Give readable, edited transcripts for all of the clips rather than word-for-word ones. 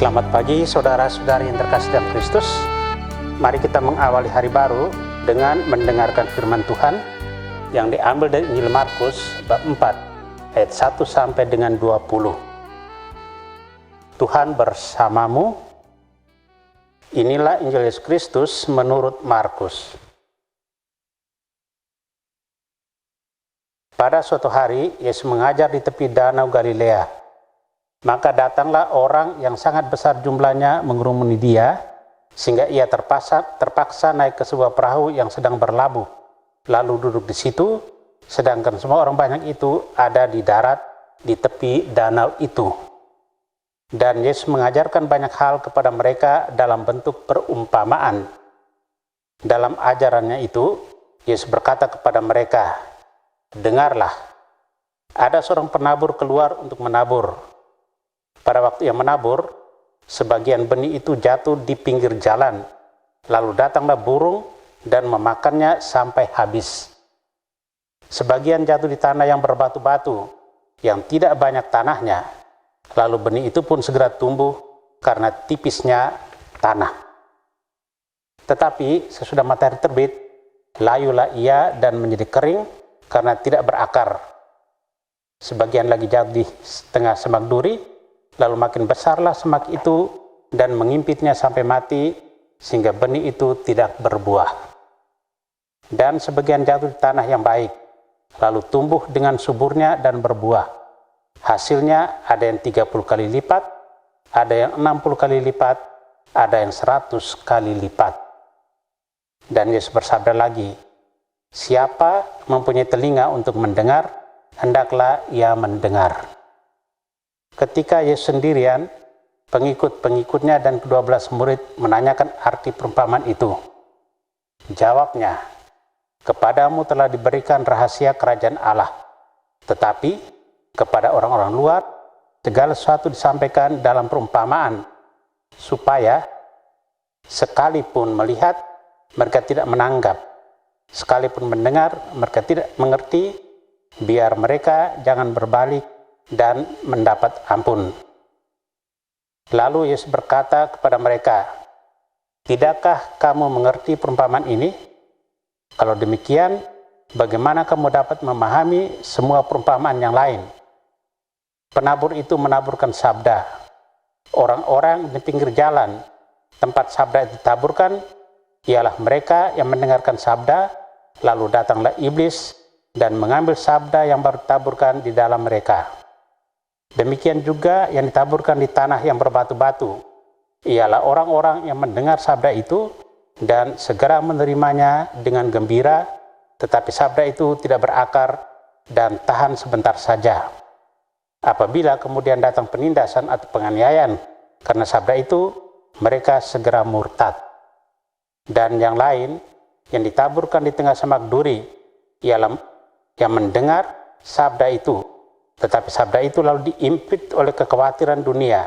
Selamat pagi saudara-saudari yang terkasih dalam Kristus. Mari kita mengawali hari baru dengan mendengarkan firman Tuhan yang diambil dari Injil Markus bab 4 ayat 1 sampai dengan 20. Tuhan bersamamu. Inilah Injil Yesus Kristus menurut Markus. Pada suatu hari Yesus mengajar di tepi danau Galilea. Maka datanglah orang yang sangat besar jumlahnya mengerumuni dia, sehingga ia terpaksa naik ke sebuah perahu yang sedang berlabuh, lalu duduk di situ, sedangkan semua orang banyak itu ada di darat di tepi danau itu. Dan Yesus mengajarkan banyak hal kepada mereka dalam bentuk perumpamaan. Dalam ajarannya itu, Yesus berkata kepada mereka, "Dengarlah, ada seorang penabur keluar untuk menabur. Pada waktu ia menabur, sebagian benih itu jatuh di pinggir jalan, lalu datanglah burung dan memakannya sampai habis. Sebagian jatuh di tanah yang berbatu-batu, yang tidak banyak tanahnya, lalu benih itu pun segera tumbuh karena tipisnya tanah. Tetapi sesudah matahari terbit, layulah ia dan menjadi kering karena tidak berakar. Sebagian lagi jatuh di tengah semak duri, lalu makin besarlah semak itu dan mengimpitnya sampai mati, sehingga benih itu tidak berbuah. Dan sebagian jatuh di tanah yang baik, lalu tumbuh dengan suburnya dan berbuah. Hasilnya ada yang 30 kali lipat, ada yang 60 kali lipat, ada yang 100 kali lipat." Dan Yesus bersabda lagi, "Siapa mempunyai telinga untuk mendengar, hendaklah ia mendengar." Ketika Yesus sendirian, pengikut-pengikutnya dan ke-12 murid menanyakan arti perumpamaan itu. Jawabnya, "Kepadamu telah diberikan rahasia kerajaan Allah, tetapi kepada orang-orang luar segala sesuatu disampaikan dalam perumpamaan, supaya sekalipun melihat mereka tidak menanggap, sekalipun mendengar mereka tidak mengerti, biar mereka jangan berbalik dan mendapat ampun." Lalu Yesus berkata kepada mereka, "Tidakkah kamu mengerti perumpamaan ini? Kalau demikian, bagaimana kamu dapat memahami semua perumpamaan yang lain? Penabur itu menaburkan sabda. Orang-orang di pinggir jalan, tempat sabda ditaburkan, ialah mereka yang mendengarkan sabda, lalu datanglah iblis dan mengambil sabda yang baru ditaburkan di dalam mereka. Demikian juga yang ditaburkan di tanah yang berbatu-batu, ialah orang-orang yang mendengar sabda itu dan segera menerimanya dengan gembira, tetapi sabda itu tidak berakar dan tahan sebentar saja. Apabila kemudian datang penindasan atau penganiayaan karena sabda itu, mereka segera murtad. Dan yang lain yang ditaburkan di tengah semak duri, ialah yang mendengar sabda itu, tetapi sabda itu lalu diimpit oleh kekhawatiran dunia,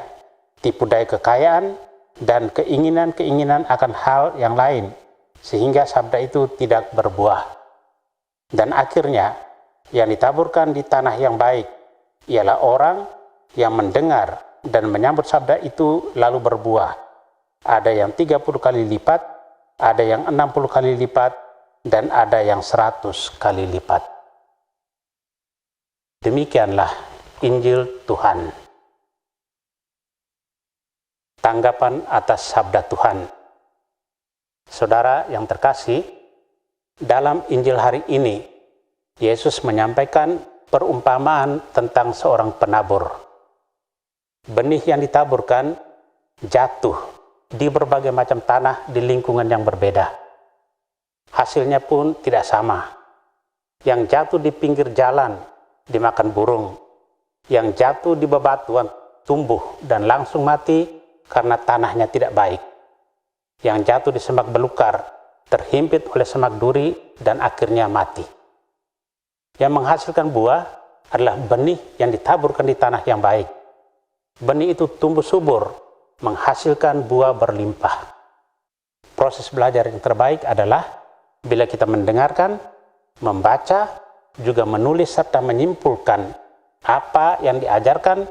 tipu daya kekayaan, dan keinginan-keinginan akan hal yang lain, sehingga sabda itu tidak berbuah. Dan akhirnya, yang ditaburkan di tanah yang baik, ialah orang yang mendengar dan menyambut sabda itu lalu berbuah. Ada yang 30 kali lipat, ada yang 60 kali lipat, dan ada yang 100 kali lipat. Demikianlah Injil Tuhan. Tanggapan atas sabda Tuhan. Saudara yang terkasih, dalam Injil hari ini, Yesus menyampaikan perumpamaan tentang seorang penabur. Benih yang ditaburkan jatuh di berbagai macam tanah di lingkungan yang berbeda. Hasilnya pun tidak sama. Yang jatuh di pinggir jalan dimakan burung, yang jatuh di bebatuan tumbuh dan langsung mati karena tanahnya tidak baik, yang jatuh di semak belukar terhimpit oleh semak duri dan akhirnya mati. Yang menghasilkan buah adalah benih yang ditaburkan di tanah yang baik. Benih itu tumbuh subur, menghasilkan buah berlimpah. Proses belajar yang terbaik adalah bila kita mendengarkan, membaca, juga menulis serta menyimpulkan apa yang diajarkan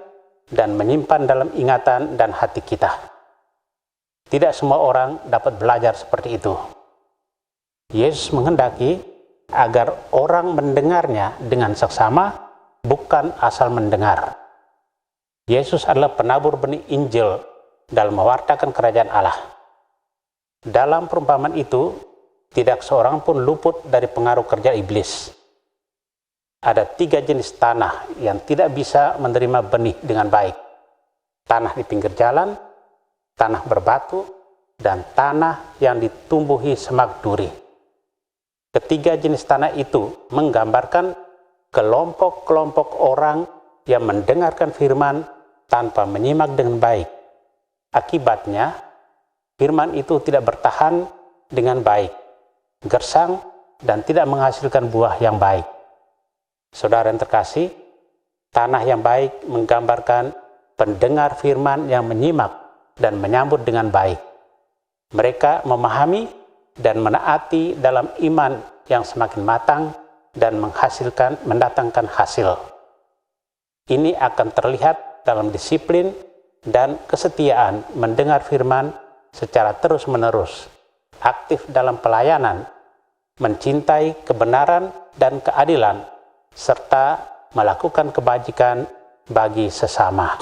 dan menyimpan dalam ingatan dan hati kita. Tidak semua orang dapat belajar seperti itu. Yesus menghendaki agar orang mendengarnya dengan seksama, bukan asal mendengar. Yesus adalah penabur benih Injil dalam mewartakan kerajaan Allah. Dalam perumpamaan itu, tidak seorang pun luput dari pengaruh kerja iblis. Ada 3 jenis tanah yang tidak bisa menerima benih dengan baik. Tanah di pinggir jalan, tanah berbatu, dan tanah yang ditumbuhi semak duri. Ketiga jenis tanah itu menggambarkan kelompok-kelompok orang yang mendengarkan firman tanpa menyimak dengan baik. Akibatnya, firman itu tidak bertahan dengan baik, gersang, dan tidak menghasilkan buah yang baik. Saudara yang terkasih, tanah yang baik menggambarkan pendengar firman yang menyimak dan menyambut dengan baik. Mereka memahami dan menaati dalam iman yang semakin matang dan mendatangkan hasil. Ini akan terlihat dalam disiplin dan kesetiaan mendengar firman secara terus-menerus, aktif dalam pelayanan, mencintai kebenaran dan keadilan, serta melakukan kebajikan bagi sesama.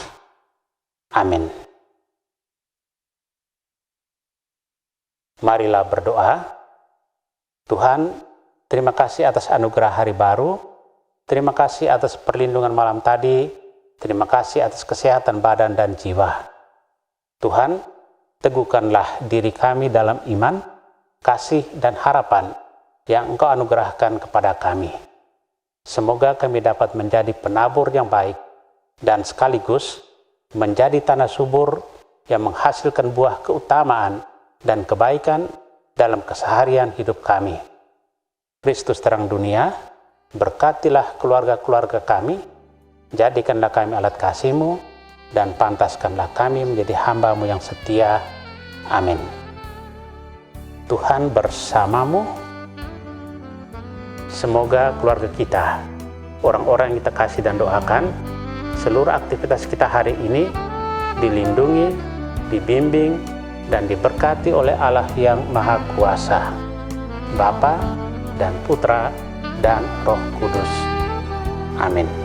Amin. Marilah berdoa. Tuhan, terima kasih atas anugerah hari baru. Terima kasih atas perlindungan malam tadi. Terima kasih atas kesehatan badan dan jiwa. Tuhan, teguhkanlah diri kami dalam iman, kasih, dan harapan yang Engkau anugerahkan kepada kami. Semoga kami dapat menjadi penabur yang baik dan sekaligus menjadi tanah subur yang menghasilkan buah keutamaan dan kebaikan dalam keseharian hidup kami. Kristus terang dunia, berkatilah keluarga-keluarga kami, jadikanlah kami alat kasih-Mu, dan pantaskanlah kami menjadi hamba-Mu yang setia. Amin. Tuhan bersamamu. Semoga keluarga kita, orang-orang yang kita kasih dan doakan, seluruh aktivitas kita hari ini dilindungi, dibimbing, dan diberkati oleh Allah yang Maha Kuasa, Bapa dan Putra dan Roh Kudus. Amin.